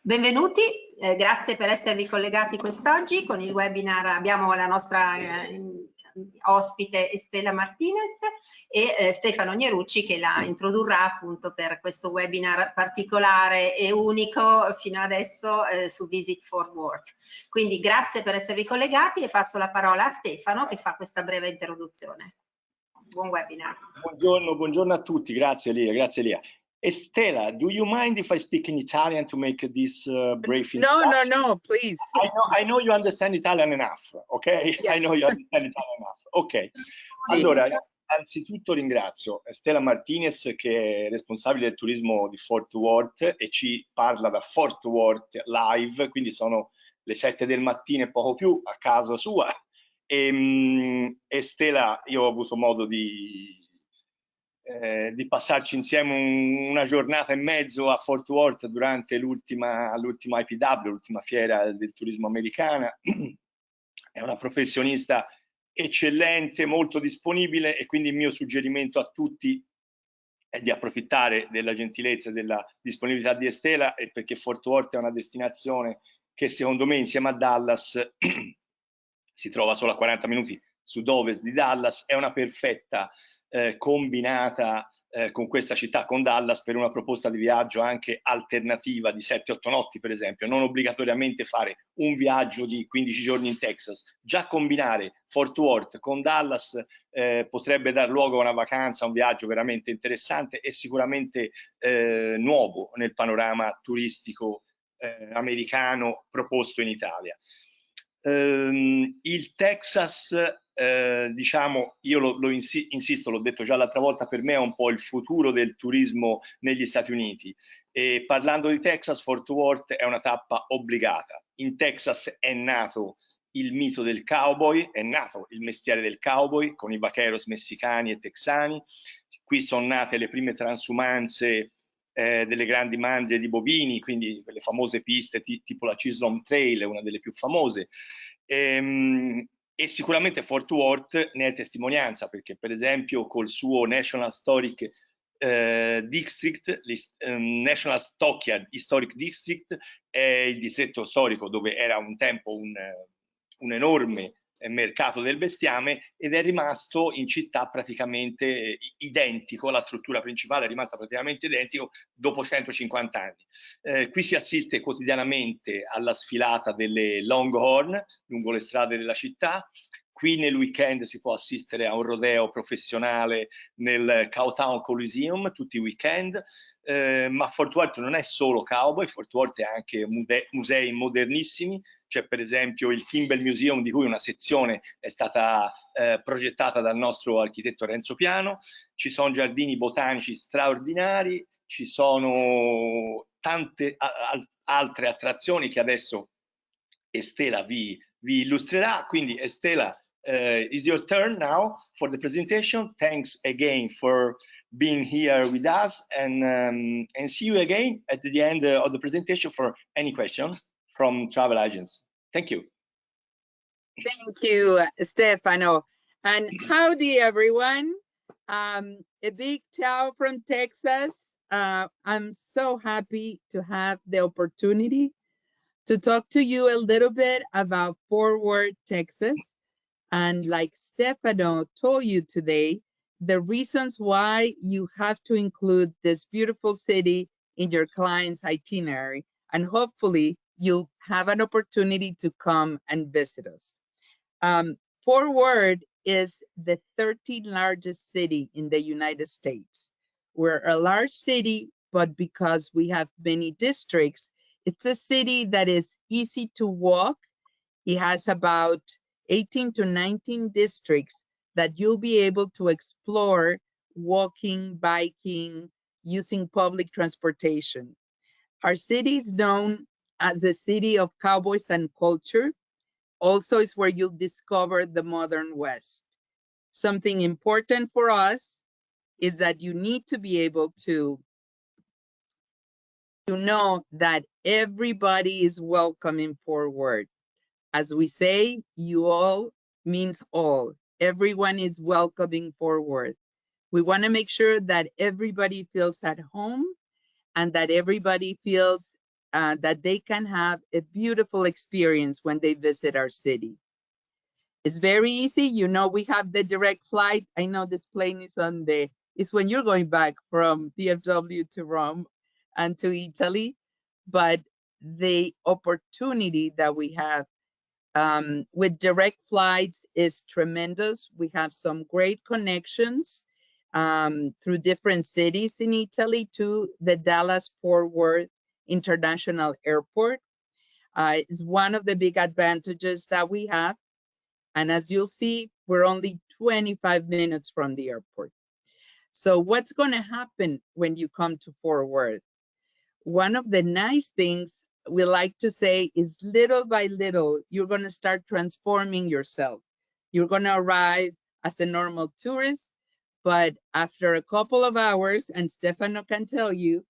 Benvenuti, grazie per esservi collegati quest'oggi con il webinar. Abbiamo la nostra ospite Estela Martinez e Stefano Gnerucci che la introdurrà appunto per questo webinar particolare e unico fino adesso su Visit for Work. Quindi grazie per esservi collegati e passo la parola a Stefano che fa questa breve introduzione. Buon webinar. Buongiorno a tutti, grazie Elia. Estela, do you mind if I speak in Italian to make this brief introduction? No, please. I know you understand Italian enough, ok? Yes. I know you understand Italian enough, ok. Allora, anzitutto ringrazio Estela Martinez che è responsabile del turismo di Fort Worth e ci parla da Fort Worth live, quindi sono le 7 del mattino e poco più a casa sua. Estela, io ho avuto modo di passarci insieme una giornata e mezzo a Fort Worth durante l'ultima IPW, l'ultima fiera del turismo americana. È una professionista eccellente, molto disponibile e quindi il mio suggerimento a tutti è di approfittare della gentilezza e della disponibilità di Estela, perché Fort Worth è una destinazione che secondo me insieme a Dallas si trova solo a 40 minuti sud-ovest di Dallas, è una perfetta combinata con questa città, con Dallas, per una proposta di viaggio anche alternativa di 7-8 notti per esempio, non obbligatoriamente fare un viaggio di 15 giorni in Texas. Già combinare Fort Worth con Dallas potrebbe dar luogo a una vacanza, un viaggio veramente interessante e sicuramente nuovo nel panorama turistico americano proposto in Italia. Il Texas, diciamo, io insisto, l'ho detto già l'altra volta, per me è un po' il futuro del turismo negli Stati Uniti. E parlando di Texas, Fort Worth è una tappa obbligata. In Texas è nato il mito del cowboy, è nato il mestiere del cowboy con i vaqueros messicani e texani. Qui sono nate le prime transumanze delle grandi mandrie di bovini, quindi quelle famose piste tipo la Chisholm Trail, una delle più famose. E sicuramente Fort Worth ne è testimonianza, perché per esempio col suo National Historic District, National Stockyard Historic District, è il distretto storico dove era un tempo un enorme mercato del bestiame ed è rimasto in città praticamente identico, la struttura principale è rimasta praticamente identico dopo 150 anni. Qui si assiste quotidianamente alla sfilata delle Longhorn lungo le strade della città. Qui nel weekend si può assistere a un rodeo professionale nel Cowtown Coliseum tutti i weekend, ma Fort Worth non è solo cowboy, Fort Worth è anche musei modernissimi. C'è per esempio il Kimbell Museum, di cui una sezione è stata progettata dal nostro architetto Renzo Piano. Ci sono giardini botanici straordinari, ci sono tante altre attrazioni che adesso Estela vi illustrerà. Quindi Estela, is your turn now for the presentation. Thanks again for being here with us, and see you again at the end of the presentation for any question from travel agents. Thank you. Thank you, Stefano. And howdy, everyone. A big ciao from Texas. I'm so happy to have the opportunity to talk to you a little bit about Fort Worth, Texas. And like Stefano told you today, the reasons why you have to include this beautiful city in your client's itinerary. And hopefully you'll have an opportunity to come and visit us. Fort Worth is the 13th largest city in the United States. We're a large city, but because we have many districts, it's a city that is easy to walk. It has about 18 to 19 districts that you'll be able to explore walking, biking, using public transportation. Our city is known as the city of cowboys and culture. Also is where you'll discover the modern West. Something important for us is that you need to be able to know that everybody is welcome in Fort Worth. As we say, you all means all. Everyone is welcome in Fort Worth. We want to make sure that everybody feels at home and that everybody feels that they can have a beautiful experience when they visit our city. It's very easy. You know, we have the direct flight. I know this plane is it's when you're going back from DFW to Rome and to Italy, but the opportunity that we have with direct flights is tremendous. We have some great connections through different cities in Italy to the Dallas-Fort Worth International Airport. It's one of the big advantages that we have. And as you'll see, we're only 25 minutes from the airport. So what's going to happen when you come to Fort Worth? One of the nice things we like to say is little by little, you're going to start transforming yourself. You're going to arrive as a normal tourist, but after a couple of hours, and Stefano can tell you,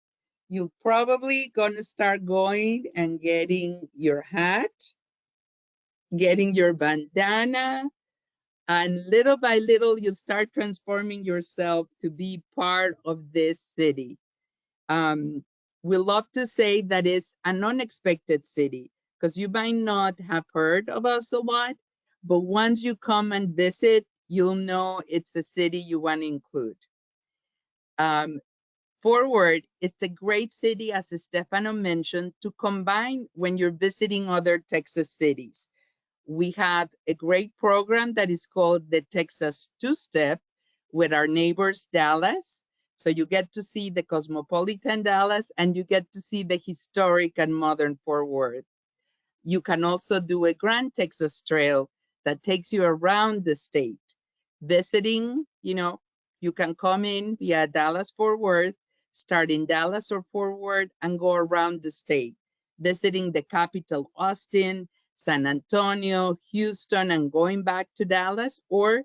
you're probably going to start going and getting your hat, getting your bandana, and little by little, you start transforming yourself to be part of this city. We love to say that it's an unexpected city because you might not have heard of us a lot, but once you come and visit, you'll know it's a city you want to include. Fort Worth is a great city, as Stefano mentioned, to combine when you're visiting other Texas cities. We have a great program that is called the Texas Two-Step with our neighbors, Dallas. So you get to see the cosmopolitan Dallas and you get to see the historic and modern Fort Worth. You can also do a Grand Texas Trail that takes you around the state. Visiting, you know, you can come in via Dallas-Fort Worth, start in Dallas or Fort Worth and go around the state, visiting the capital, Austin, San Antonio, Houston, and going back to Dallas, or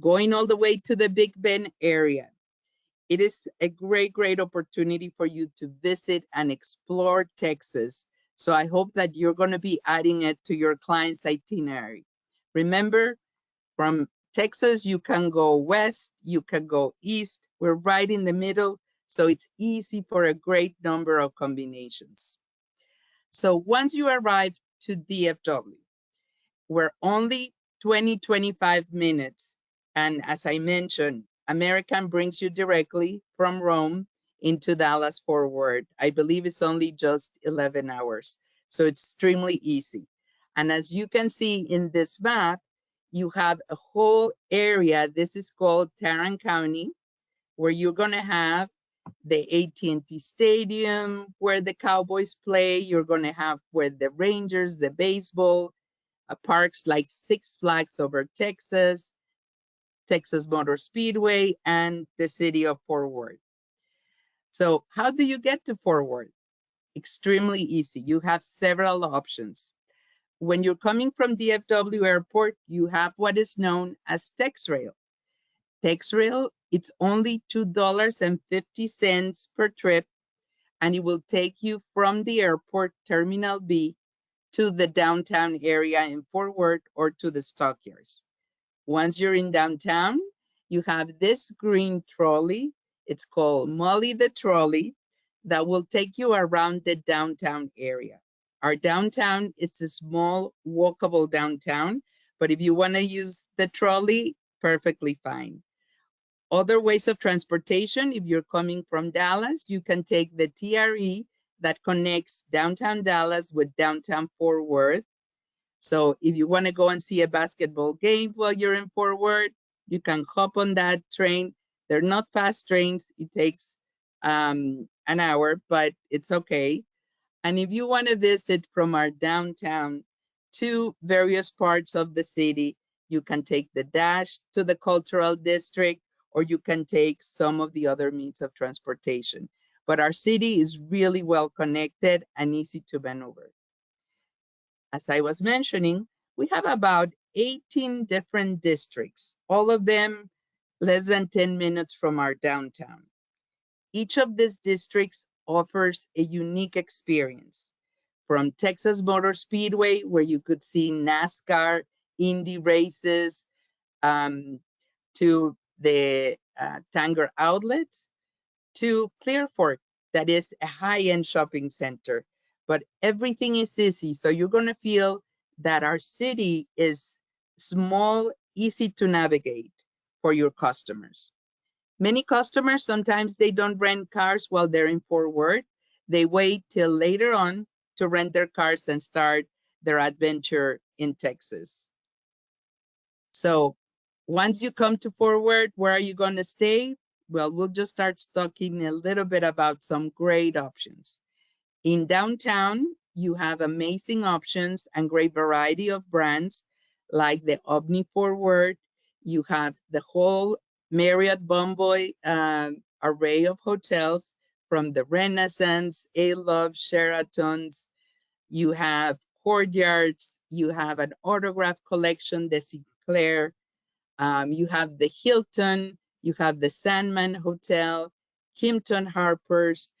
going all the way to the Big Bend area. It is a great, great opportunity for you to visit and explore Texas. So I hope that you're going to be adding it to your client's itinerary. Remember, from Texas, you can go west, you can go east. We're right in the middle, so it's easy for a great number of combinations. So once you arrive to DFW, we're only 25 minutes. And as I mentioned, American brings you directly from Rome into Dallas-Fort Worth. I believe it's only just 11 hours. So it's extremely easy. And as you can see in this map, you have a whole area. This is called Tarrant County, where you're going to have the AT&T Stadium, where the Cowboys play. You're going to have where the Rangers, the baseball, parks like Six Flags Over Texas, Texas Motor Speedway, and the city of Fort Worth. So how do you get to Fort Worth? Extremely easy. You have several options. When you're coming from DFW Airport, you have what is known as TexRail. TexRail, it's only $2.50 per trip, and it will take you from the airport, Terminal B, to the downtown area in Fort Worth or to the stockyards. Once you're in downtown, you have this green trolley. It's called Molly the Trolley that will take you around the downtown area. Our downtown is a small walkable downtown, but if you want to use the trolley, perfectly fine. Other ways of transportation, if you're coming from Dallas, you can take the TRE that connects downtown Dallas with downtown Fort Worth. So if you want to go and see a basketball game while you're in Fort Worth, you can hop on that train. They're not fast trains. It takes an hour, but it's okay. And if you want to visit from our downtown to various parts of the city, you can take the Dash to the Cultural District, or you can take some of the other means of transportation. But our city is really well connected and easy to maneuver. As I was mentioning, we have about 18 different districts, all of them less than 10 minutes from our downtown. Each of these districts offers a unique experience, from Texas Motor Speedway, where you could see NASCAR, Indy races, to the Tanger Outlets, to Clear Fork, that is a high-end shopping center. but everything is easy. So you're going to feel that our city is small, easy to navigate for your customers. Many customers, sometimes they don't rent cars while they're in Fort Worth. They wait till later on to rent their cars and start their adventure in Texas. So once you come to Fort Worth, where are you going to stay? Well, we'll just start talking a little bit about some great options. In downtown, you have amazing options and great variety of brands like the Omni Fort Worth. You have the whole Marriott Bonvoy array of hotels, from the Renaissance, A-Love, Sheratons. You have Courtyards. You have an Autograph Collection, the Sinclair. You have the Hilton. You have the Sandman Hotel, Kimpton Harper's,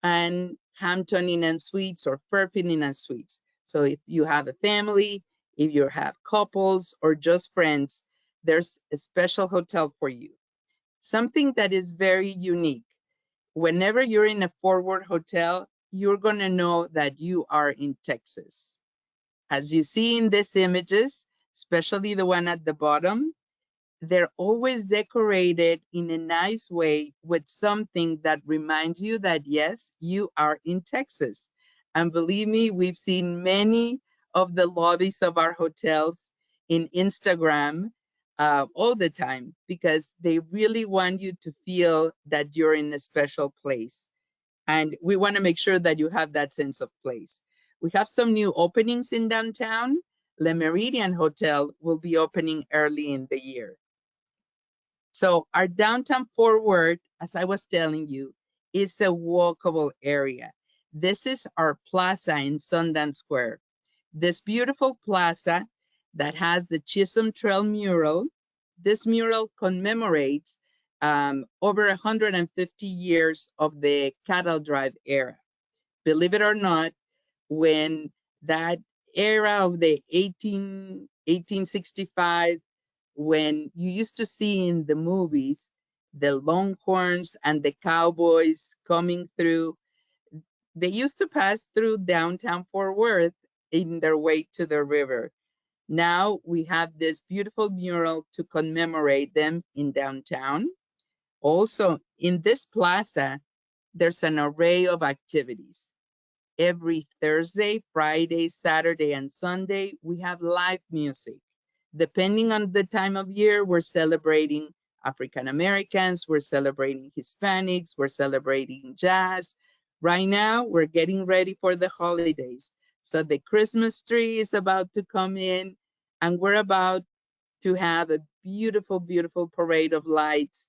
and Hampton Inn and Suites, or Fairfield Inn and Suites. So if you have a family, if you have couples or just friends, there's a special hotel for you. Something that is very unique. Whenever you're in a Fort Worth hotel, you're going to know that you are in Texas. As you see in these images, especially the one at the bottom, they're always decorated in a nice way with something that reminds you that, yes, you are in Texas. And believe me, we've seen many of the lobbies of our hotels in Instagram all the time, because they really want you to feel that you're in a special place. And we want to make sure that you have that sense of place. We have some new openings in downtown. Le Meridian Hotel will be opening early in the year. So our downtown Fort Worth, as I was telling you, is a walkable area. This is our plaza in Sundance Square. This beautiful plaza that has the Chisholm Trail mural. This mural commemorates over 150 years of the cattle drive era. Believe it or not, when that era of the 1865, when you used to see in the movies the Longhorns and the cowboys coming through, they used to pass through downtown Fort Worth in their way to the river. Now we have this beautiful mural to commemorate them in downtown. Also, in this plaza, there's an array of activities. Every Thursday, Friday, Saturday, and Sunday, we have live music. Depending on the time of year, we're celebrating African Americans, we're celebrating Hispanics, we're celebrating jazz. Right now, we're getting ready for the holidays. So the Christmas tree is about to come in, and we're about to have a beautiful, beautiful parade of lights,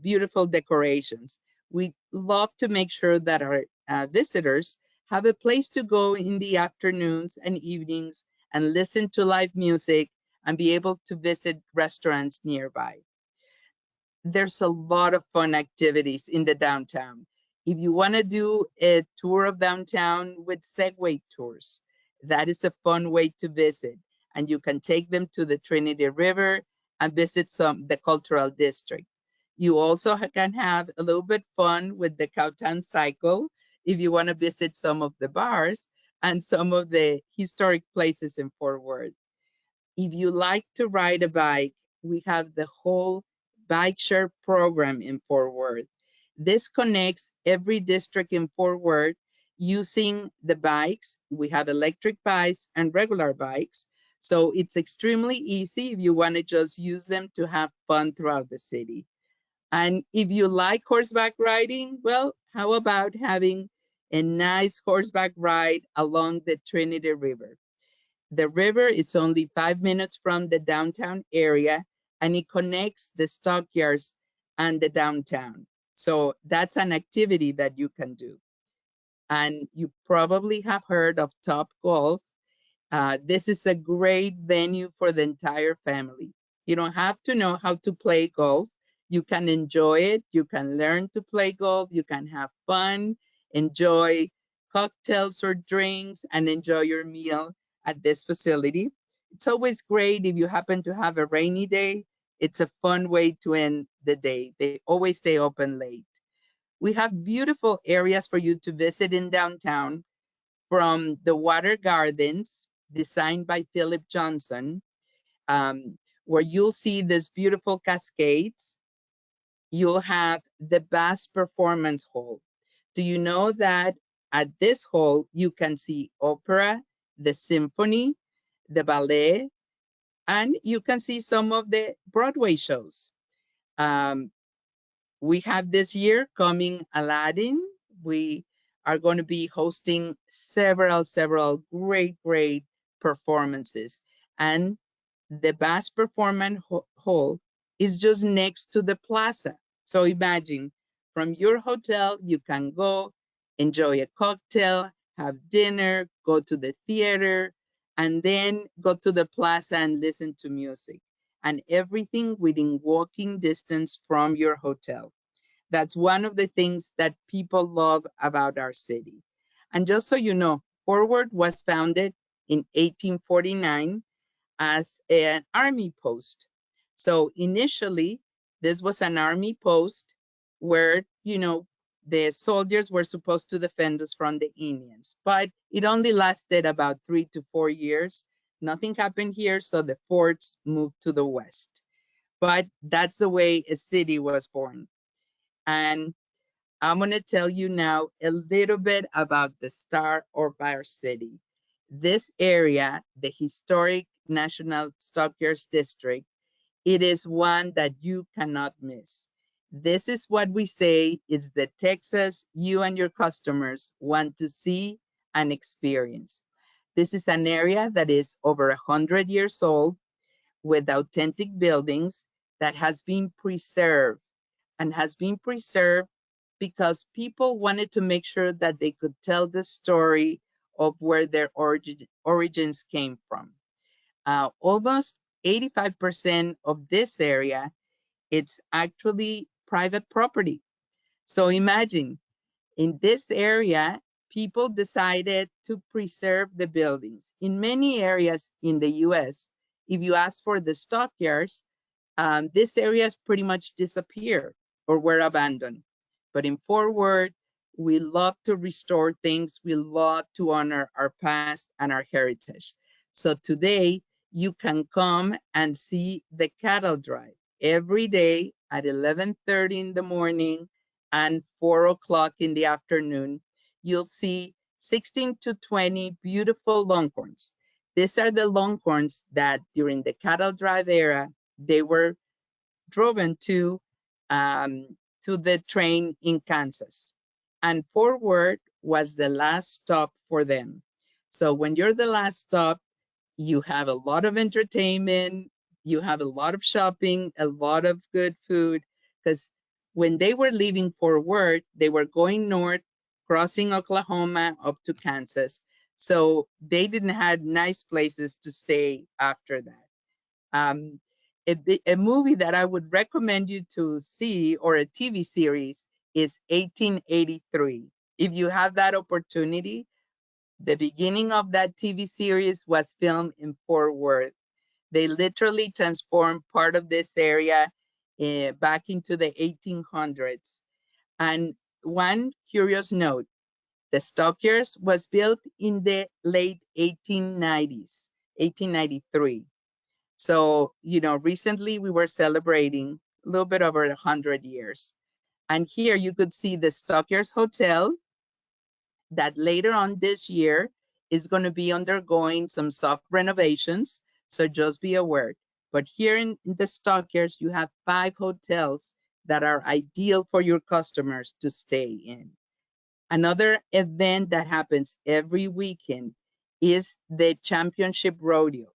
beautiful decorations. We love to make sure that our visitors have a place to go in the afternoons and evenings and listen to live music and be able to visit restaurants nearby. There's a lot of fun activities in the downtown. If you want to do a tour of downtown with Segway tours, that is a fun way to visit. And you can take them to the Trinity River and visit the cultural district. You also can have a little bit fun with the Cowtown Cycle if you want to visit some of the bars and some of the historic places in Fort Worth. If you like to ride a bike, we have the whole bike share program in Fort Worth. This connects every district in Fort Worth using the bikes. We have electric bikes and regular bikes. So it's extremely easy if you want to just use them to have fun throughout the city. And if you like horseback riding, well, how about having a nice horseback ride along the Trinity River? The river is only 5 minutes from the downtown area, and it connects the stockyards and the downtown. So that's an activity that you can do. And you probably have heard of Top Golf. This is a great venue for the entire family. You don't have to know how to play golf. You can enjoy it. You can learn to play golf. You can have fun, enjoy cocktails or drinks, and enjoy your meal at this facility. It's always great if you happen to have a rainy day. It's a fun way to end the day. They always stay open late. We have beautiful areas for you to visit in downtown. from the Water Gardens, designed by Philip Johnson, where you'll see this beautiful cascades. You'll have the Bass Performance Hall. Do you know that at this hall, you can see opera, the symphony, the ballet, and you can see some of the Broadway shows. We have this year coming Aladdin. We are going to be hosting several great performances. And the Bass Performance Hall is just next to the plaza. So imagine from your hotel, you can go enjoy a cocktail, have dinner, go to the theater, and then go to the plaza and listen to music, and everything within walking distance from your hotel. That's one of the things that people love about our city. And just so you know, Forward was founded in 1849 as an army post. So initially, this was an army post where, you know, the soldiers were supposed to defend us from the Indians, but it only lasted about 3 to 4 years. Nothing happened here, so the forts moved to the west. But that's the way a city was born. And I'm going to tell you now a little bit about the star of our city. This area, the historic National Stockyards District, it is one that you cannot miss. This is what we say is the Texas you and your customers want to see and experience. This is an area that is over 100 years old with authentic buildings that has been preserved, and has been preserved because people wanted to make sure that they could tell the story of where their origins came from. Almost 85% of this area, it's actually private property. So imagine, in this area, people decided to preserve the buildings. In many areas in the US, if you ask for the stockyards, these areas pretty much disappear or were abandoned. But in Forward, we love to restore things. We love to honor our past and our heritage. So today, you can come and see the cattle drive every day at 11:30 in the morning and 4 o'clock in the afternoon. You'll see 16 to 20 beautiful longhorns. These are the longhorns that during the cattle drive era, they were driven to the train in Kansas. And Forward was the last stop for them. So when you're the last stop, you have a lot of entertainment, you have a lot of shopping, a lot of good food, because when they were leaving Forward, they were going north, crossing Oklahoma up to Kansas. So they didn't have nice places to stay after that. A movie that I would recommend you to see, or a TV series, is 1883. If you have that opportunity, the beginning of that TV series was filmed in Fort Worth. They literally transformed part of this area back into the 1800s. And one curious note, the Stockyards was built in the late 1890s, 1893. So, you know, recently we were celebrating a little bit over 100 years. And here you could see the Stockyards Hotel that later on this year is going to be undergoing some soft renovations. So just be aware. But here in the Stockyards, you have 5 hotels that are ideal for your customers to stay in. Another event that happens every weekend is the Championship Rodeo.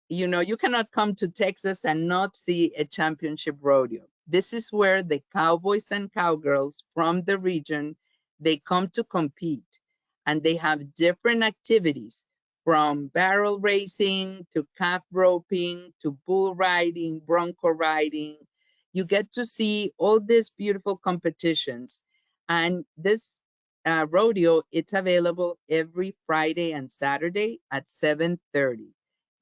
You know, you cannot come to Texas and not see a championship rodeo. This is where the cowboys and cowgirls from the region, they come to compete, and they have different activities from barrel racing to calf roping to bull riding, bronco riding. You get to see all these beautiful competitions. And this rodeo, it's available every Friday and Saturday at 7:30.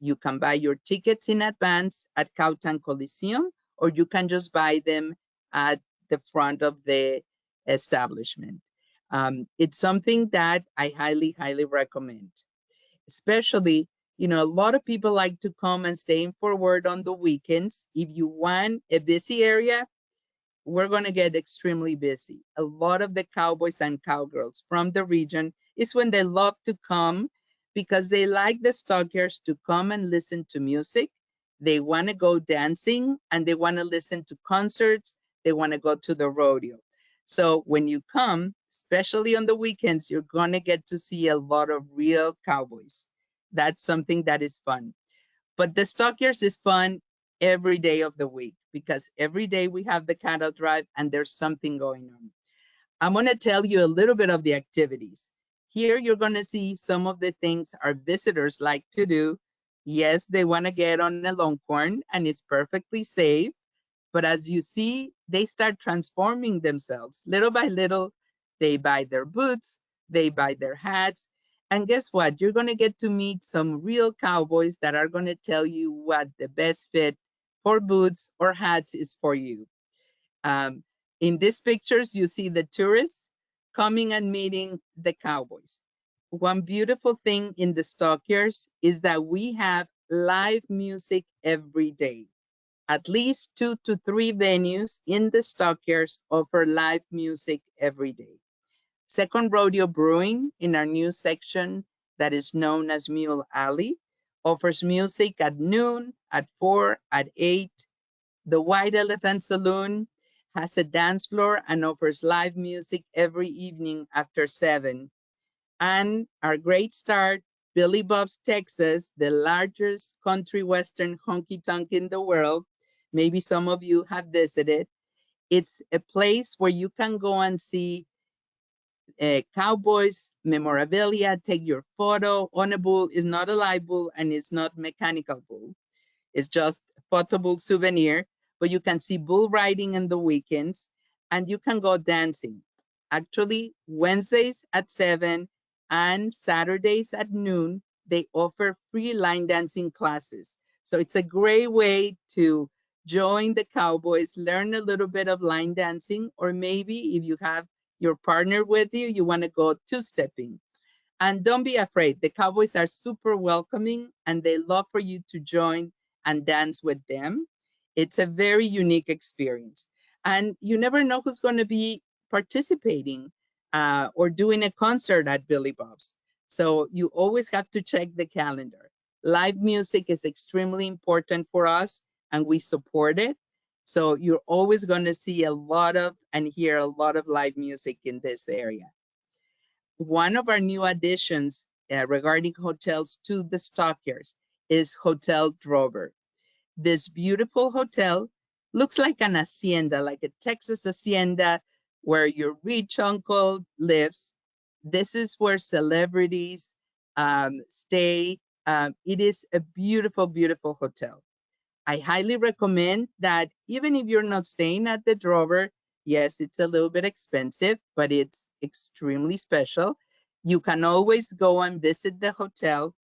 You can buy your tickets in advance at Cowtown Coliseum, or you can just buy them at the front of the establishment. It's something that I highly, highly recommend. Especially, you know, a lot of people like to come and stay in Fort Worth on the weekends. If you want a busy area, we're going to get extremely busy. A lot of the cowboys and cowgirls from the region is when they love to come because they like the Stockyards to come and listen to music. They want to go dancing and they want to listen to concerts. They want to go to the rodeo. So when you come, especially on the weekends, you're going to get to see a lot of real cowboys. That's something that is fun. But the Stockyards is fun every day of the week because every day we have the cattle drive and there's something going on. I'm going to tell you a little bit of the activities. Here you're going to see some of the things our visitors like to do. Yes, they want to get on a Longhorn and it's perfectly safe. But as you see, they start transforming themselves. Little by little, they buy their boots, they buy their hats. And guess what? You're going to get to meet some real cowboys that are going to tell you what the best fit for boots or hats is for you. In these pictures, you see the tourists coming and meeting the cowboys. One beautiful thing in the Stockyards is that we have live music every day. At least 2 to 3 venues in the Stockyards offer live music every day. Second Rodeo Brewing, in our new section that is known as Mule Alley, offers music at noon, at 4, at 8. The White Elephant Saloon has a dance floor and offers live music every evening after 7. And our great start, Billy Bob's Texas, the largest country western honky-tonk in the world. Maybe some of you have visited. It's a place where you can go and see cowboys memorabilia, take your photo on a bull. It's not a live bull and it's not mechanical bull. It's just a photoable souvenir, but you can see bull riding in the weekends and you can go dancing. Actually, Wednesdays at 7 and Saturdays at noon, they offer free line dancing classes. So it's a great way to join the cowboys, learn a little bit of line dancing, or maybe if you have your partner with you, you want to go two-stepping. And don't be afraid. The cowboys are super welcoming and they love for you to join and dance with them. It's a very unique experience. And you never know who's going to be participating or doing a concert at Billy Bob's. So you always have to check the calendar. Live music is extremely important for us and we support it. So you're always going to see a lot of and hear a lot of live music in this area. One of our new additions regarding hotels to the Stockyards is Hotel Drover. This beautiful hotel looks like an hacienda, like a Texas hacienda where your rich uncle lives. This is where celebrities stay. It is a beautiful, beautiful hotel. I highly recommend that even if you're not staying at the Drover, yes, it's a little bit expensive, but it's extremely special. You can always go and visit the hotel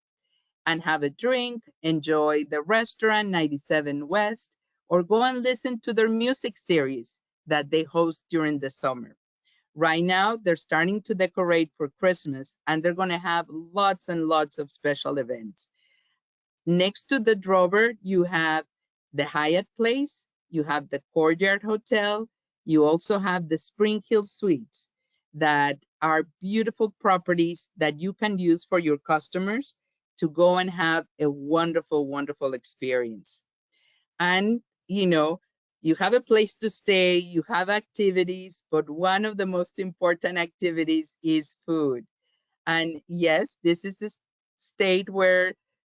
and have a drink, enjoy the restaurant 97 West, or go and listen to their music series that they host during the summer. Right now, they're starting to decorate for Christmas, and they're going to have lots and lots of special events. Next to the Drover, you have the Hyatt Place, you have the Courtyard Hotel, you also have the Spring Hill Suites that are beautiful properties that you can use for your customers to go and have a wonderful, wonderful experience. And, you know, you have a place to stay, you have activities, but one of the most important activities is food. And yes, this is a state where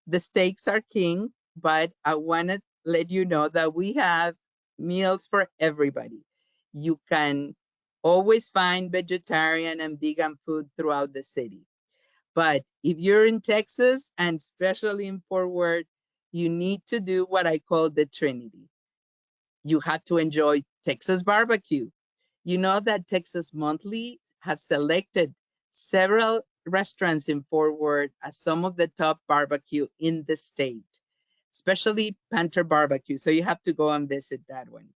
the steaks are king, but I want to let you know that we have meals for everybody. You can always find vegetarian and vegan food throughout the city. But if you're in Texas, and especially in Fort Worth, you need to do what I call the Trinity. You have to enjoy Texas barbecue. You know that Texas Monthly has selected several restaurants in Fort Worth as some of the top barbecue in the state, especially Panther Barbecue. So you have to go and visit that one.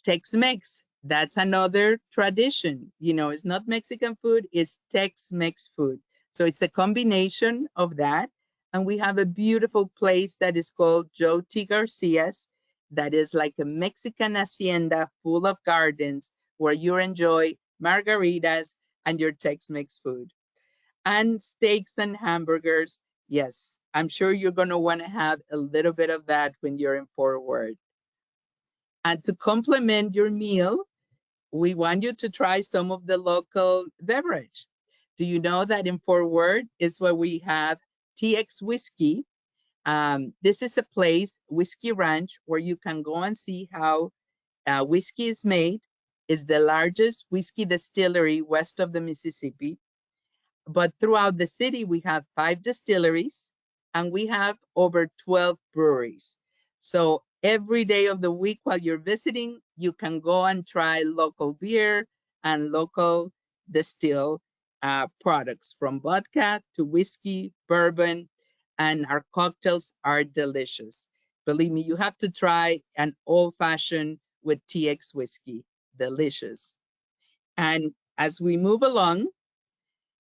Tex-Mex, That's another tradition. You know, it's not Mexican food, it's Tex-Mex food. So it's a combination of that. And we have a beautiful place that is called Joe T. Garcia's, that is like a Mexican hacienda full of gardens where you enjoy margaritas and your Tex-Mex food. And steaks and hamburgers. Yes, I'm sure you're going to want to have a little bit of that when you're in Fort Worth. And to complement your meal, we want you to try some of the local beverage. Do you know that in Fort Worth is where we have TX Whiskey? This is a place, Whiskey Ranch, where you can go and see how whiskey is made. It's the largest whiskey distillery west of the Mississippi. But throughout the city, we have 5 distilleries and we have over 12 breweries. So every day of the week while you're visiting, you can go and try local beer and local distilled products, from vodka to whiskey, bourbon, and our cocktails are delicious. Believe me, you have to try an old fashioned with TX whiskey. Delicious. And as we move along,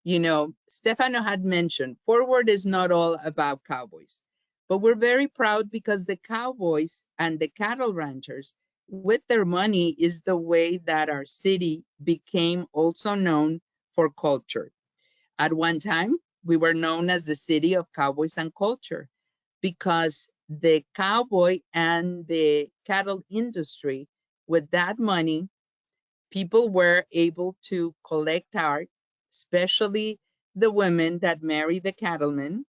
you know, Stefano had mentioned Fort Worth is not all about cowboys, but we're very proud because the cowboys and the cattle ranchers, with their money, is the way that our city became also known for culture. At one time, we were known as the city of cowboys and culture because the cowboy and the cattle industry, with that money, people were able to collect art, especially the women that marry the cattlemen.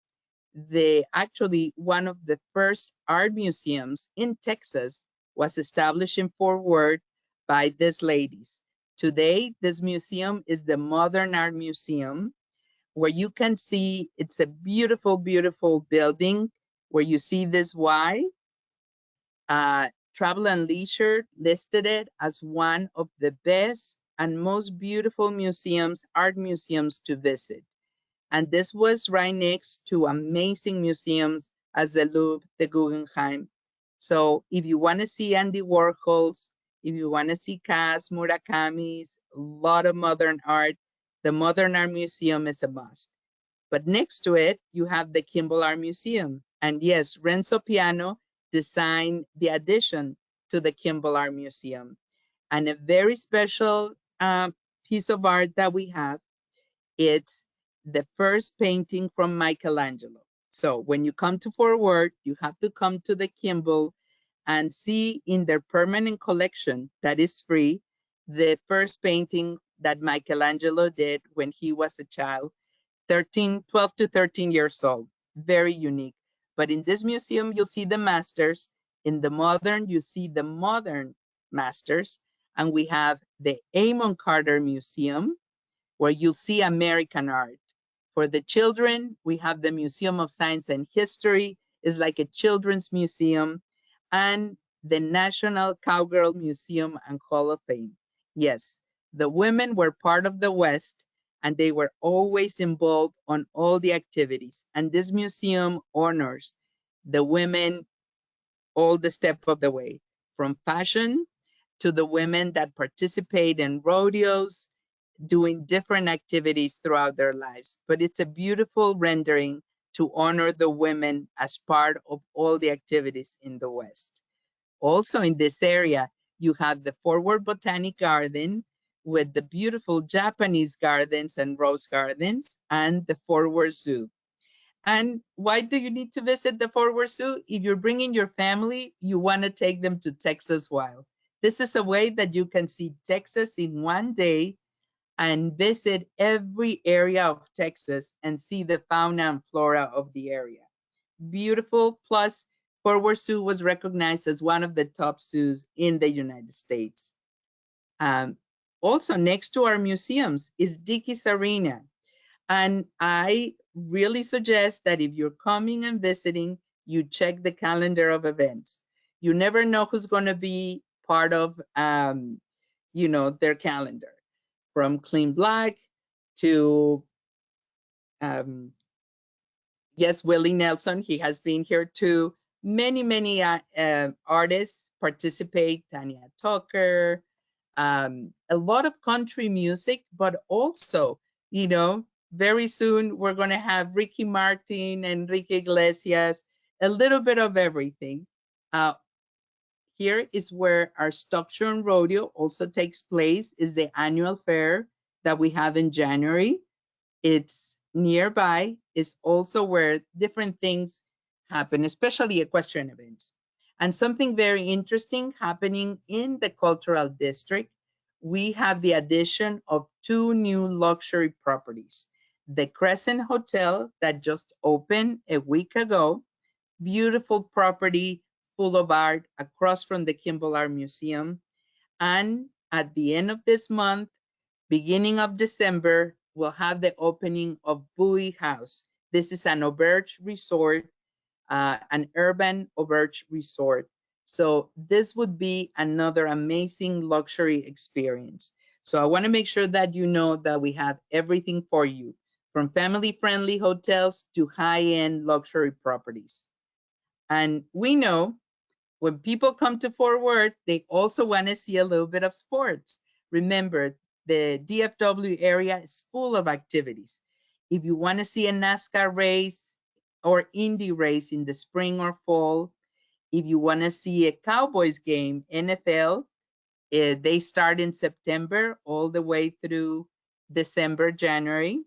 Actually, one of the first art museums in Texas was established in Fort Worth by these ladies. Today, this museum is the Modern Art Museum, where you can see it's a beautiful, beautiful building where you see this Y. Travel and Leisure listed it as one of the best and most beautiful museums, art museums to visit. And this was right next to amazing museums as the Louvre, the Guggenheim. So if you want to see Andy Warhol's, if you want to see Kaz Murakami's, a lot of modern art, the Modern Art Museum is a must. But next to it, you have the Kimball Art Museum. And yes, Renzo Piano designed the addition to the Kimball Art Museum. And a very special piece of art that we have, it's the first painting from Michelangelo. So when you come to Fort Worth, you have to come to the Kimball and see in their permanent collection that is free, the first painting that Michelangelo did when he was a child, 12 to 13 years old. Very unique. But in this museum, you'll see the masters. In the modern, you see the modern masters. And we have the Amon Carter Museum, where you'll see American art. For the children, we have the Museum of Science and History. It's like a children's museum. And the National Cowgirl Museum and Hall of Fame. Yes, the women were part of the West, and they were always involved on all the activities. And this museum honors the women all the step of the way, from fashion to the women that participate in rodeos, doing different activities throughout their lives. But it's a beautiful rendering to honor the women as part of all the activities in the West. Also in this area, you have the Fort Worth Botanic Garden with the beautiful Japanese gardens and rose gardens, and the Fort Worth Zoo. And why do you need to visit the Fort Worth Zoo? If you're bringing your family, you want to take them to Texas Wild. This is a way that you can see Texas in one day and visit every area of Texas and see the fauna and flora of the area. Beautiful. Plus, Fort Worth Zoo was recognized as one of the top zoos in the United States. Also, next to our museums is Dickies Arena. And I really suggest that if you're coming and visiting, you check the calendar of events. You never know who's going to be part of, you know, their calendar. From Clean Black to, yes, Willie Nelson, he has been here too. Many artists participate, Tanya Tucker, a lot of country music, but also, you know, very soon we're going to have Ricky Martin, Enrique Iglesias, a little bit of everything. Here is where our Stockton Rodeo also takes place, is the annual fair that we have in January. It's nearby. It's also where different things happen, especially equestrian events. And something very interesting happening in the cultural district, we have the addition of 2 new luxury properties. The Crescent Hotel that just opened a week ago, beautiful property full of art across from the Kimball Art Museum. And at the end of this month, beginning of December, we'll have the opening of Bowie House. This is an auberge resort, an urban auberge resort. So this would be another amazing luxury experience. So I want to make sure that you know that we have everything for you, from family-friendly hotels to high-end luxury properties. And we know when people come to Fort Worth, they also want to see a little bit of sports. Remember, the DFW area is full of activities. If you want to see a NASCAR race or Indy race in the spring or fall, if you want to see a Cowboys game, NFL, they start in September all the way through December, January.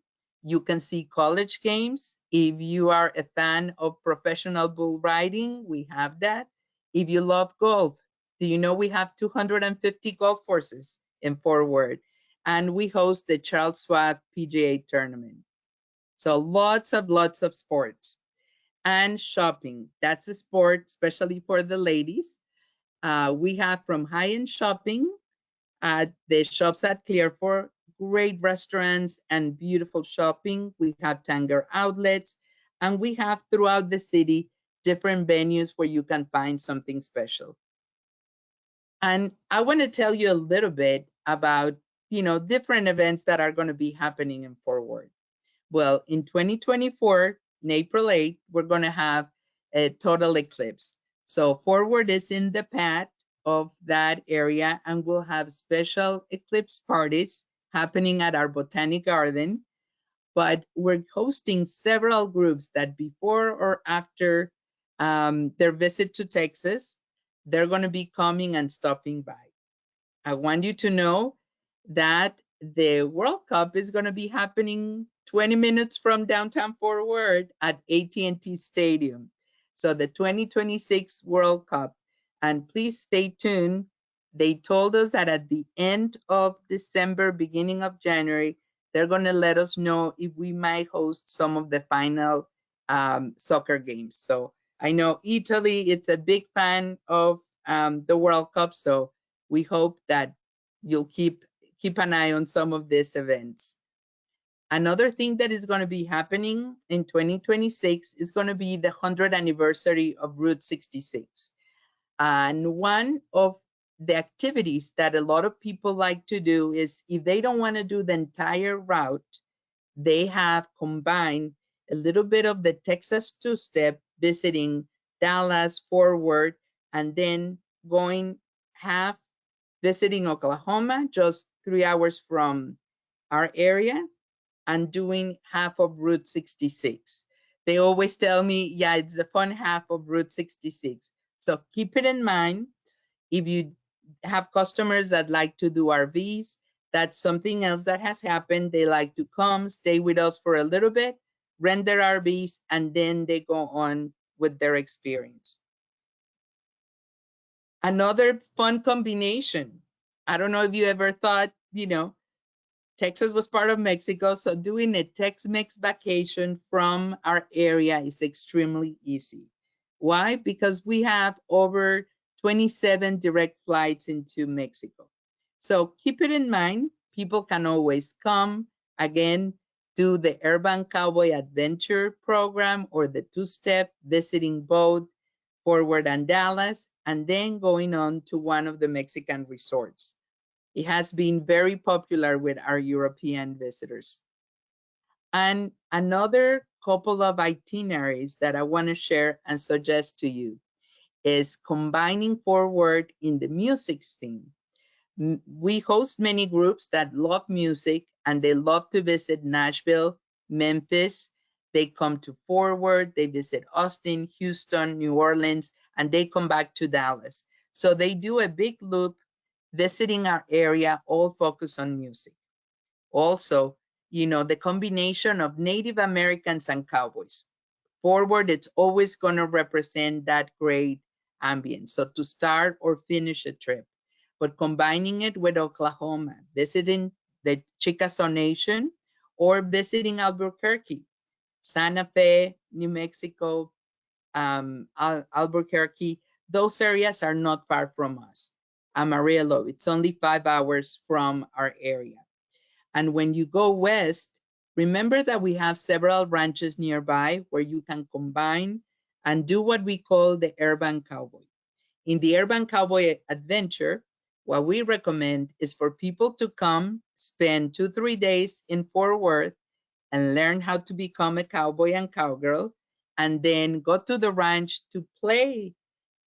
You can see college games. If you are a fan of professional bull riding, we have that. If you love golf, do you know we have 250 golf courses in Fort Worth? And we host the Charles Schwab PGA tournament. So lots of sports. And shopping, that's a sport, especially for the ladies. We have from high-end shopping at the shops at Clearfork, great restaurants and beautiful shopping. We have Tanger outlets, and we have throughout the city different venues where you can find something special. And I want to tell you a little bit about, you know, different events that are going to be happening in Fort Worth. Well, in 2024, in April 8th, we're going to have a total eclipse. So Fort Worth is in the path of that area, and we'll have special eclipse parties happening at our Botanic Garden. But we're hosting several groups that before or after their visit to Texas, they're going to be coming and stopping by. I want you to know that the World Cup is going to be happening 20 minutes from downtown Fort Worth at AT&T Stadium. So the 2026 World Cup. And please stay tuned. They told us that at the end of December, beginning of January, they're going to let us know if we might host some of the final soccer games. So I know Italy, it's a big fan of the World Cup. So we hope that you'll keep an eye on some of these events. Another thing that is going to be happening in 2026 is going to be the 100th anniversary of Route 66. And one of the activities that a lot of people like to do is, if they don't want to do the entire route, they have combined a little bit of the Texas two-step, visiting Dallas, Fort Worth, and then going half visiting Oklahoma, just 3 hours from our area, and doing half of Route 66. They always tell me, yeah, it's the fun half of Route 66. So keep it in mind. If you have customers that like to do RVs, that's something else that has happened. They like to come, stay with us for a little bit, rent their RVs, and then they go on with their experience. Another fun combination. I don't know if you ever thought, you know, Texas was part of Mexico, so doing a Tex-Mex vacation from our area is extremely easy. Why? Because we have over 27 direct flights into Mexico. So keep it in mind, people can always come, again, do the Urban Cowboy Adventure program or the two-step, visiting both Fort Worth and Dallas, and then going on to one of the Mexican resorts. It has been very popular with our European visitors. And another couple of itineraries that I want to share and suggest to you is combining Fort Worth in the music scene. We host many groups that love music and they love to visit Nashville, Memphis. They come to Forward, they visit Austin, Houston, New Orleans, and they come back to Dallas. So they do a big loop visiting our area, all focused on music. Also, you know, the combination of Native Americans and cowboys. Forward, it's always going to represent that great ambience. So to start or finish a trip, but combining it with Oklahoma, visiting the Chickasaw Nation, or visiting Albuquerque, Santa Fe, New Mexico, Albuquerque, those areas are not far from us. Amarillo, it's only 5 hours from our area. And when you go west, remember that we have several ranches nearby where you can combine and do what we call the urban cowboy. In the urban cowboy adventure, what we recommend is for people to come spend 2-3 days in Fort Worth and learn how to become a cowboy and cowgirl, and then go to the ranch to play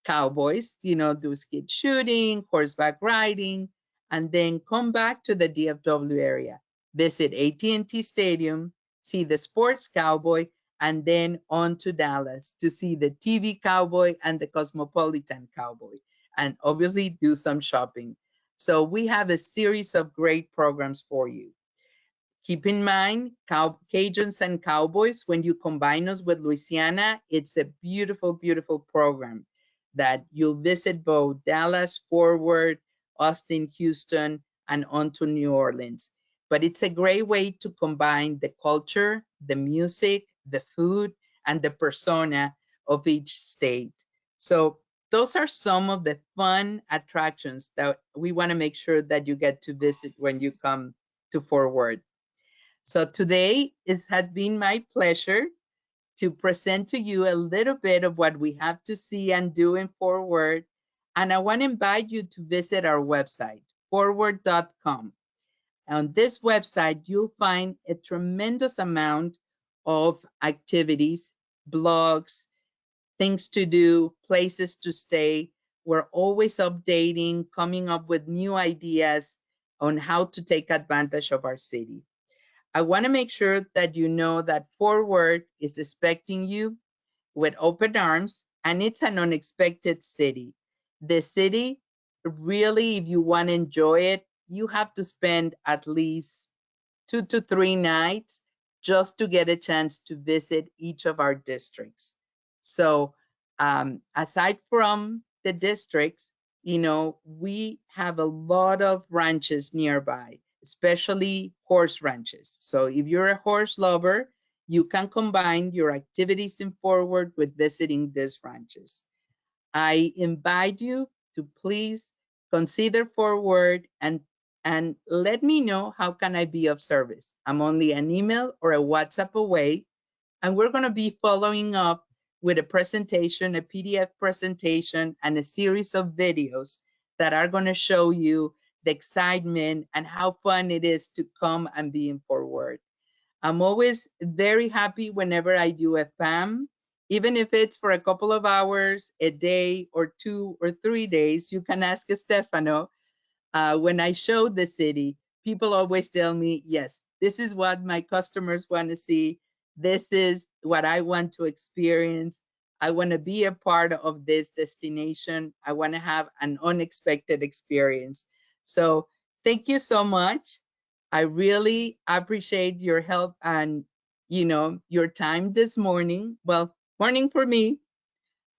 cowboys, you know, do skeet shooting, horseback riding, and then come back to the DFW area, visit AT&T Stadium, see the sports cowboy, and then on to Dallas to see the TV cowboy and the Cosmopolitan cowboy, and obviously do some shopping. So we have a series of great programs for you. Keep in mind, Cajuns and Cowboys, when you combine us with Louisiana, it's a beautiful, beautiful program that you'll visit both Dallas, Forward, Austin, Houston, and on to New Orleans. But it's a great way to combine the culture, the music, the food, and the persona of each state. So those are some of the fun attractions that we want to make sure that you get to visit when you come to Forward. So today it has been my pleasure to present to you a little bit of what we have to see and do in Forward. And I want to invite you to visit our website, forward.com. On this website, you'll find a tremendous amount of activities, blogs, things to do, places to stay. We're always updating, coming up with new ideas on how to take advantage of our city. I want to make sure that you know that Forward is expecting you with open arms, and it's an unexpected city. The city, really, if you want to enjoy it, you have to spend at least 2 to 3 nights just to get a chance to visit each of our districts. So aside from the districts, you know, we have a lot of ranches nearby, especially horse ranches. So if you're a horse lover, you can combine your activities in Forward with visiting these ranches. I invite you to please consider Forward and let me know how can I be of service. I'm only an email or a WhatsApp away, and we're going to be following up with a presentation, a PDF presentation, and a series of videos that are going to show you the excitement and how fun it is to come and be in Forward. I'm always very happy whenever I do a FAM, even if it's for a couple of hours, a day, or 2 or 3 days. You can ask Stefano. When I show the city, people always tell me, yes, this is what my customers want to see. This is what I want to experience. I want to be a part of this destination. I want to have an unexpected experience. So thank you so much. I really appreciate your help and, you know, your time this morning. Well, morning for me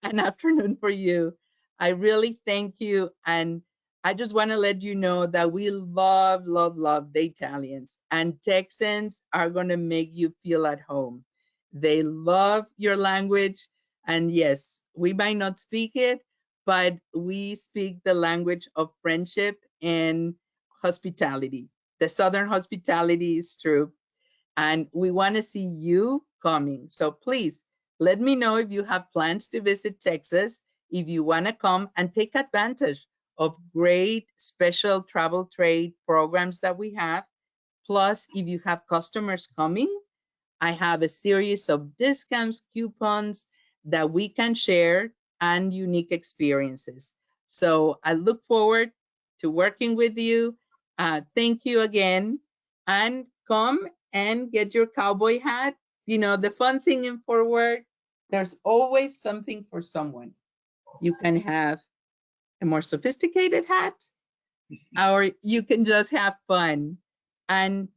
and afternoon for you. I really thank you. And I just want to let you know that we love, love, love the Italians, and Texans are going to make you feel at home. They love your language. And yes, we might not speak it, but we speak the language of friendship and hospitality. The Southern hospitality is true. And we want to see you coming. So please let me know if you have plans to visit Texas, if you want to come and take advantage of great special travel trade programs that we have. Plus, if you have customers coming, I have a series of discounts, coupons that we can share, and unique experiences. So I look forward to working with you. Thank you again, and come and get your cowboy hat. You know, the fun thing in Fort Worth, there's always something for someone. You can have a more sophisticated hat, or you can just have fun. And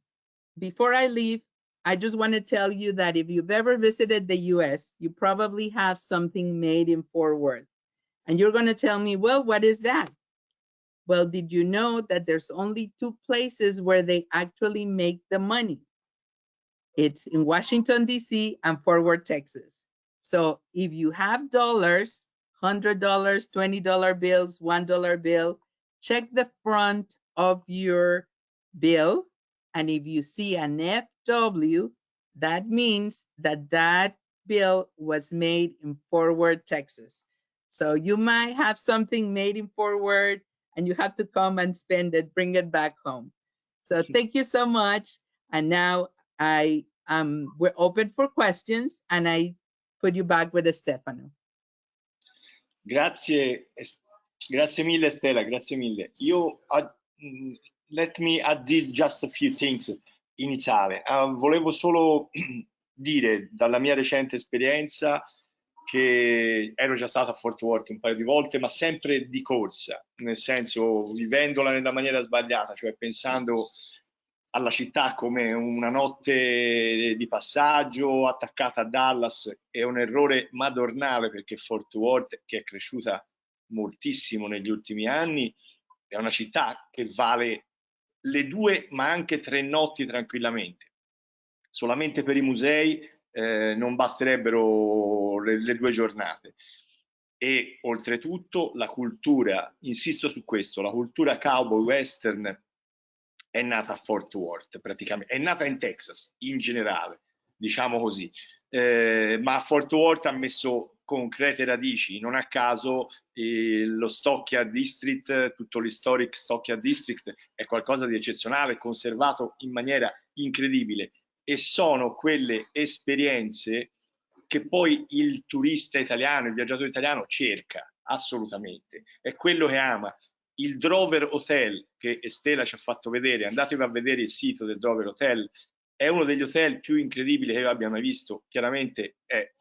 before I leave, I just want to tell you that if you've ever visited the US, you probably have something made in Fort Worth. And you're going to tell me, well, what is that? Well, did you know that there's only 2 places where they actually make the money? It's in Washington, D.C. and Fort Worth, Texas. So if you have dollars, $100, $20 bills, $1 bill, check the front of your bill. And if you see an FW, that means that that bill was made in Fort Worth, Texas. So you might have something made in Fort Worth and you have to come and spend it, bring it back home. So thank you so much. And now we're open for questions, and I put you back with Stefano. Grazie mille Stella, grazie mille. Let me add just a few things iniziale. Volevo solo dire dalla mia recente esperienza che ero già stato a Fort Worth un paio di volte, ma sempre di corsa, nel senso vivendola nella maniera sbagliata, cioè pensando alla città come una notte di passaggio attaccata a Dallas. È un errore madornale, perché Fort Worth, che è cresciuta moltissimo negli ultimi anni, è una città che vale le 2 ma anche 3 notti tranquillamente. Solamente per i musei non basterebbero le 2 giornate. E oltretutto la cultura, insisto su questo, la cultura cowboy western è nata a Fort Worth, praticamente è nata in Texas in generale, diciamo così, ma Fort Worth ha messo concrete radici. Non a caso lo Stockyard District, tutto l'historic Stockyard District, è qualcosa di eccezionale, conservato in maniera incredibile, e sono quelle esperienze che poi il turista italiano, il viaggiatore italiano cerca assolutamente, è quello che ama. Il Drover Hotel, che Estela ci ha fatto vedere, andatevi a vedere il sito del Drover Hotel, è uno degli hotel più incredibili che io abbia mai visto. Chiaramente è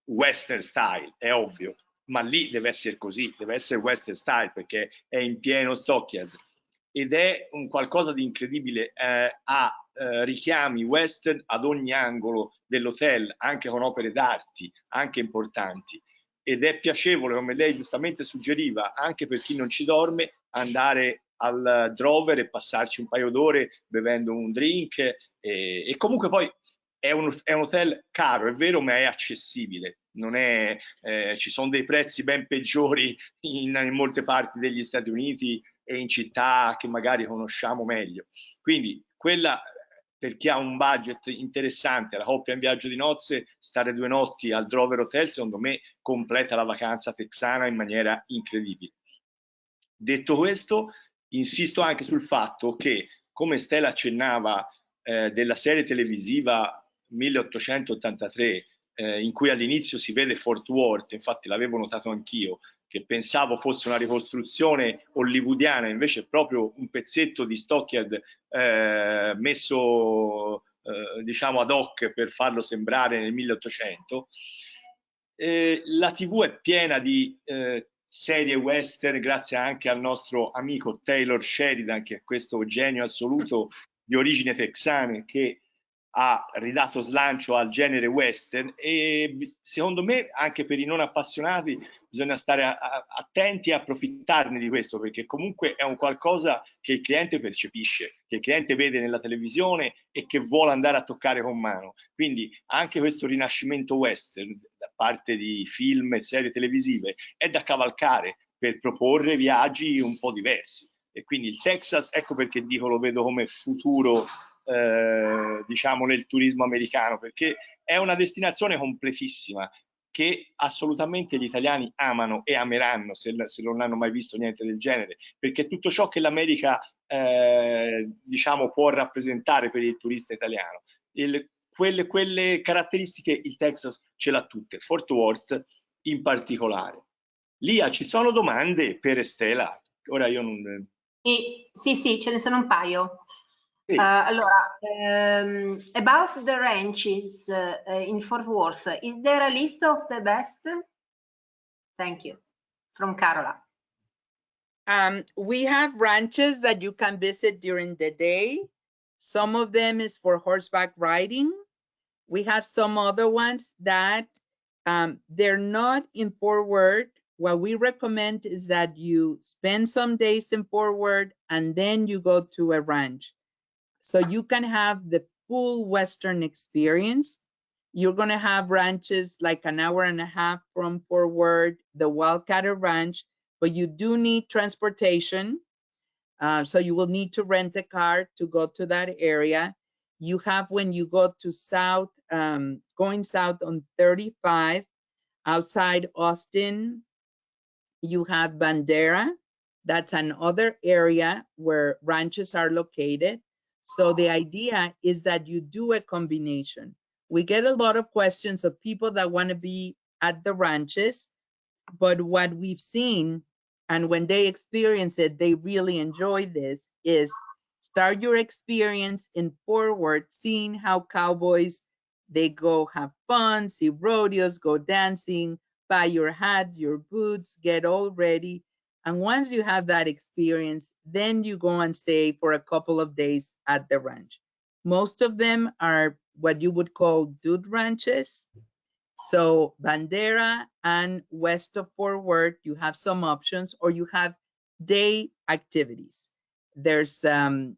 western style, è ovvio, ma lì deve essere così, deve essere western style, perché è in pieno Stockyard, ed è un qualcosa di incredibile. Ha richiami western ad ogni angolo dell'hotel, anche con opere d'arte anche importanti, ed è piacevole, come lei giustamente suggeriva, anche per chi non ci dorme, andare al Drover e passarci un paio d'ore bevendo un drink, e comunque poi è un hotel caro, è vero, ma è accessibile. Non è, ci sono dei prezzi ben peggiori in molte parti degli Stati Uniti e in città che magari conosciamo meglio. Quindi quella, per chi ha un budget interessante, la coppia in viaggio di nozze, stare 2 notti al Drover Hotel, secondo me completa la vacanza texana in maniera incredibile. Detto questo, insisto anche sul fatto che, come Stella accennava, della serie televisiva 1883, in cui all'inizio si vede Fort Worth, infatti l'avevo notato anch'io, che pensavo fosse una ricostruzione hollywoodiana, invece è proprio un pezzetto di Stockyard messo diciamo ad hoc per farlo sembrare nel 1800. La TV è piena di serie western, grazie anche al nostro amico Taylor Sheridan, che è questo genio assoluto di origine texane, che ha ridato slancio al genere western. E secondo me anche per i non appassionati bisogna stare attenti e approfittarne di questo, perché comunque è un qualcosa che il cliente percepisce, che il cliente vede nella televisione e che vuole andare a toccare con mano. Quindi anche questo rinascimento western da parte di film e serie televisive è da cavalcare per proporre viaggi un po' diversi. E quindi il Texas, ecco perché dico, lo vedo come futuro diciamo nel turismo americano, perché è una destinazione completissima che assolutamente gli italiani amano e ameranno se non hanno mai visto niente del genere, perché tutto ciò che l'America diciamo può rappresentare per il turista italiano, quelle caratteristiche il Texas ce l'ha tutte, Fort Worth in particolare. Lia, ci sono domande per Estela? ora io non... Sì, ce ne sono un paio. Sì. Allora, about the ranches in Fort Worth, is there a list of the best? Thank you. From Carola. We have ranches that you can visit during the day. Some of them is for horseback riding. We have some other ones that they're not in Fort Worth. What we recommend is that you spend some days in Fort Worth and then you go to a ranch. So you can have the full Western experience. You're gonna have ranches like an hour and a half from Fort Worth, the Wildcatter Ranch, but you do need transportation. So you will need to rent a car to go to that area. You have, when you go to south, going south on 35, outside Austin, you have Bandera. That's another area where ranches are located. So the idea is that you do a combination. We get a lot of questions of people that want to be at the ranches, but what we've seen, and when they experience it, they really enjoy this, is start your experience in Fort Worth, seeing how cowboys, they go have fun, see rodeos, go dancing, buy your hats, your boots, get all ready. And once you have that experience, then you go and stay for a couple of days at the ranch. Most of them are what you would call dude ranches. So Bandera and west of Fort Worth, you have some options, or you have day activities. There's 2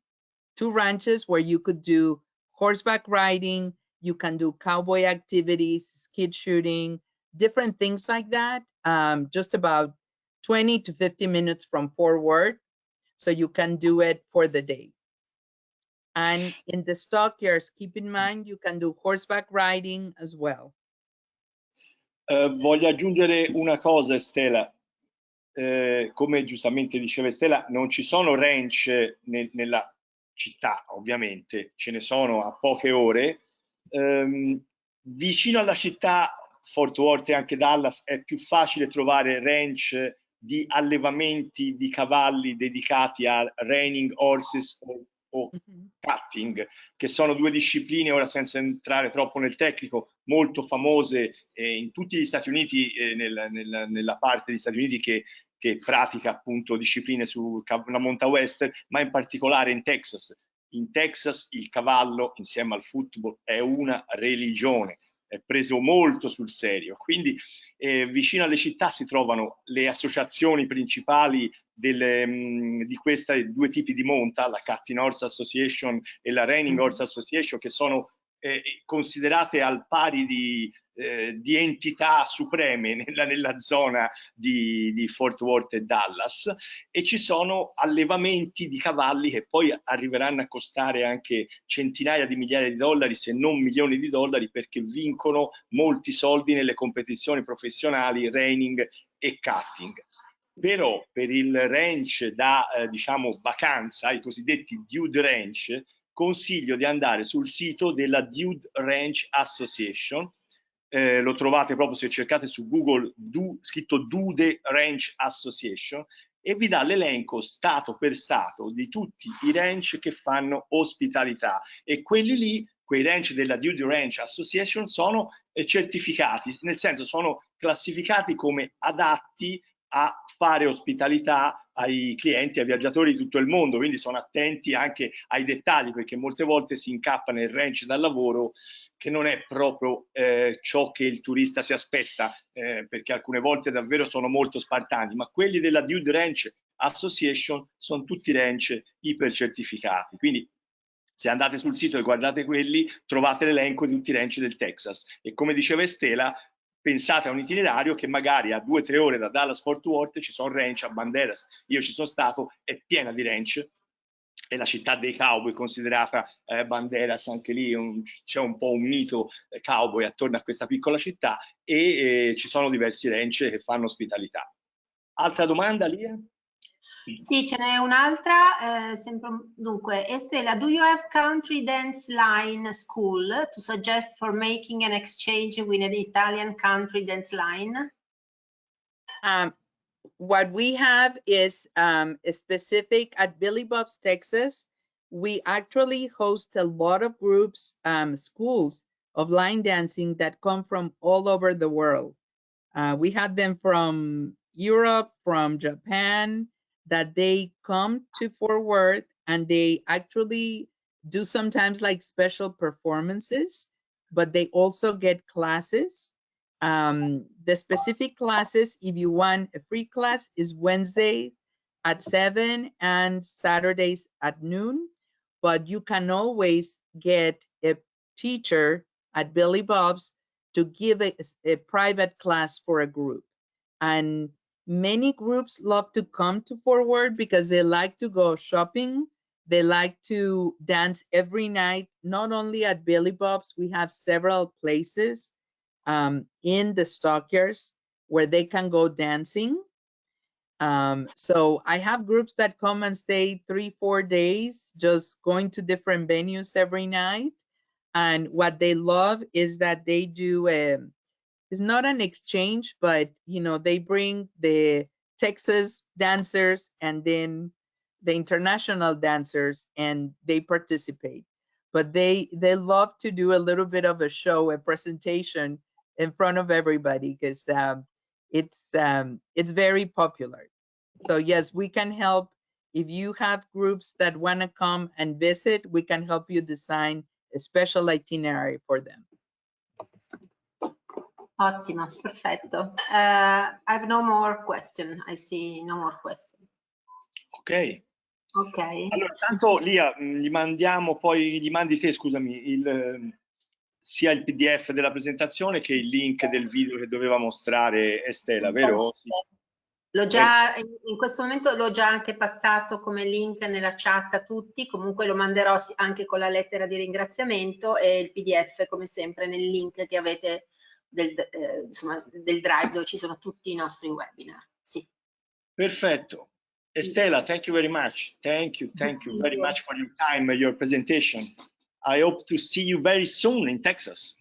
ranches where you could do horseback riding, you can do cowboy activities, skeet shooting, different things like that, just about 20 to 50 minutes from Fort Worth. So you can do it for the day. And in the stockyards, keep in mind, you can do horseback riding as well. Voglio aggiungere una cosa, Estela. Come giustamente diceva Estela, non ci sono ranch nella città, ovviamente, ce ne sono a poche ore. Vicino alla città, Fort Worth e anche Dallas, è più facile trovare ranch di allevamenti di cavalli dedicati a reining horses o cutting, che sono 2 discipline, ora senza entrare troppo nel tecnico, molto famose in tutti gli Stati Uniti, nella parte degli Stati Uniti che pratica appunto discipline sulla monta western, ma in particolare in Texas. In Texas il cavallo, insieme al football, è una religione, è preso molto sul serio. Quindi vicino alle città si trovano le associazioni principali di questi 2 tipi di monta, la Cutting Horse Association e la Reining Horse Association, che sono considerate al pari di entità supreme nella zona di Fort Worth e Dallas, e ci sono allevamenti di cavalli che poi arriveranno a costare anche centinaia di migliaia di dollari, se non milioni di dollari, perché vincono molti soldi nelle competizioni professionali reining e cutting. Però per il ranch da diciamo vacanza, i cosiddetti dude ranch, consiglio di andare sul sito della Dude Ranch Association. Lo trovate proprio se cercate su Google scritto Dude Ranch Association, e vi dà l'elenco stato per stato di tutti i ranch che fanno ospitalità, e quelli lì, quei ranch della Dude Ranch Association, sono certificati, nel senso sono classificati come adatti a fare ospitalità ai clienti, ai viaggiatori di tutto il mondo, quindi sono attenti anche ai dettagli, perché molte volte si incappa nel ranch da lavoro che non è proprio ciò che il turista si aspetta, perché alcune volte davvero sono molto spartani, ma quelli della Dude Ranch Association sono tutti ranch ipercertificati. Quindi se andate sul sito e guardate quelli, trovate l'elenco di tutti i ranch del Texas, e come diceva Estela, pensate a un itinerario che magari a 2 o 3 ore da Dallas Fort Worth ci sono ranch a Banderas. Io ci sono stato, è piena di ranch, è la città dei cowboy considerata Banderas, anche lì c'è un po' un mito cowboy attorno a questa piccola città, e ci sono diversi ranch che fanno ospitalità. Altra domanda, Lia? Sì, ce n'è un'altra, dunque, Estela, do you have country dance line school to suggest for making an exchange with an Italian country dance line? what we have is specific at Billy Bob's, Texas. We actually host a lot of groups, schools of line dancing that come from all over the world. We have them from Europe, from Japan, that they come to Fort Worth and they actually do sometimes like special performances, but they also get classes. The specific classes, if you want a free class, is Wednesday at 7 and Saturdays at noon, but you can always get a teacher at Billy Bob's to give a private class for a group. And many groups love to come to Fort Worth because they like to go shopping. They like to dance every night, not only at Billy Bob's. We have several places in the stockyards where they can go dancing. So I have groups that come and stay 3-4 days, just going to different venues every night. And what they love is that they do it's not an exchange, but they bring the Texas dancers and then the international dancers and they participate. But they love to do a little bit of a show, a presentation in front of everybody because it's very popular. So yes, we can help. If you have groups that want to come and visit, we can help you design a special itinerary for them. Ottimo, perfetto. I have no more question. I see no more question. Ok. Ok. Allora, tanto Lia, gli mandi te, scusami, sia il PDF della presentazione che il link del video che doveva mostrare Estela, vero? Sì. L'ho già, in questo momento l'ho già anche passato come link nella chat a tutti, comunque lo manderò anche con la lettera di ringraziamento e il PDF come sempre nel link che avete del Drive dove ci sono tutti i nostri webinar. Sì. Perfetto. Estela, thank you very much. Thank you very much for your time and your presentation. I hope to see you very soon in Texas.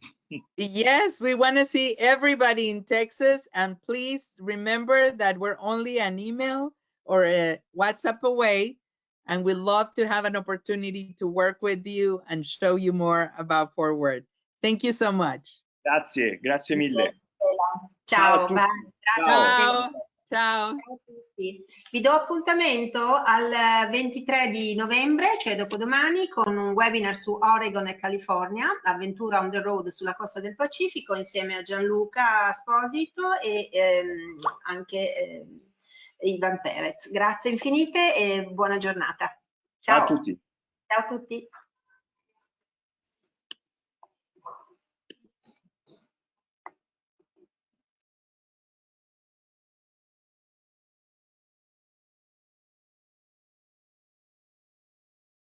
Yes, we want to see everybody in Texas, and please remember that we're only an email or a WhatsApp away, and we'd love to have an opportunity to work with you and show you more about Fort Worth. Thank you so much. Grazie mille. Ciao, Ciao. Ciao. Ciao a tutti. Vi do appuntamento al 23 di novembre, cioè dopodomani, con un webinar su Oregon e California, avventura on the road sulla costa del Pacifico, insieme a Gianluca Esposito e anche Ivan Perez. Grazie infinite e buona giornata. Ciao. Ciao a tutti. Ciao a tutti.